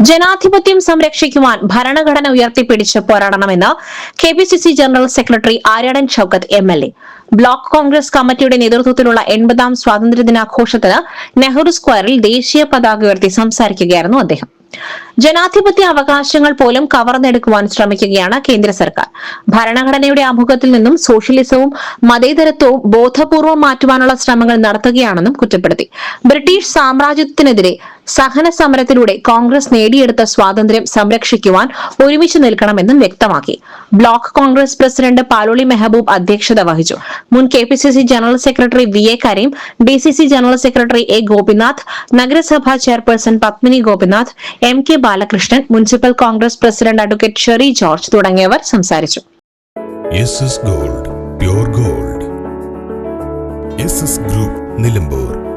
ജനാധിപത്യം സംരക്ഷിക്കുവാൻ ഭരണഘടന ഉയർത്തിപ്പിടിച്ച് പോരാടണമെന്ന് KPCC general secretary Aryadan Shoukath MLA. Block Congress കമ്മിറ്റിയുടെ നേതൃത്വത്തിലുള്ള 80ാം സ്വാതന്ത്ര്യദിനാഘോഷത്തിന് നെഹ്റു സ്ക്വയറിൽ ദേശീയ പതാക ഉയർത്തി സംസാരിക്കുകയായിരുന്നു അദ്ദേഹം. ജനാധിപത്യ അവകാശങ്ങൾ പോലും കവർന്നെടുക്കുവാൻ ശ്രമിക്കുകയാണ് കേന്ദ്ര സർക്കാർ. ഭരണഘടനയുടെ ആമുഖത്തിൽ നിന്നും സോഷ്യലിസവും മതേതരത്വവും ബോധപൂർവം മാറ്റുവാനുള്ള ശ്രമങ്ങൾ നടത്തുകയാണെന്നും കുറ്റപ്പെടുത്തി. ബ്രിട്ടീഷ് സാമ്രാജ്യത്തിനെതിരെ സഹന സമരത്തിലൂടെ കോൺഗ്രസ് നേടിയെടുത്ത സ്വാതന്ത്ര്യം സംരക്ഷിക്കുവാൻ ഒരുമിച്ച് നിൽക്കണമെന്നും വ്യക്തമാക്കി. ബ്ലോക്ക് കോൺഗ്രസ് പ്രസിഡന്റ് പാലോളി മെഹബൂബ് അധ്യക്ഷത വഹിച്ചു. മുൻ KPCC general secretary VA Kareem, DCC general secretary A Gopinath, നഗരസഭാ chairperson Padmini Gopinath, MK Balakrishnan, municipal Congress president advocate Sherry George തുടങ്ങിയവർ സംസാരിച്ചു. SS Gold, pure gold. SS Group, Nilambur.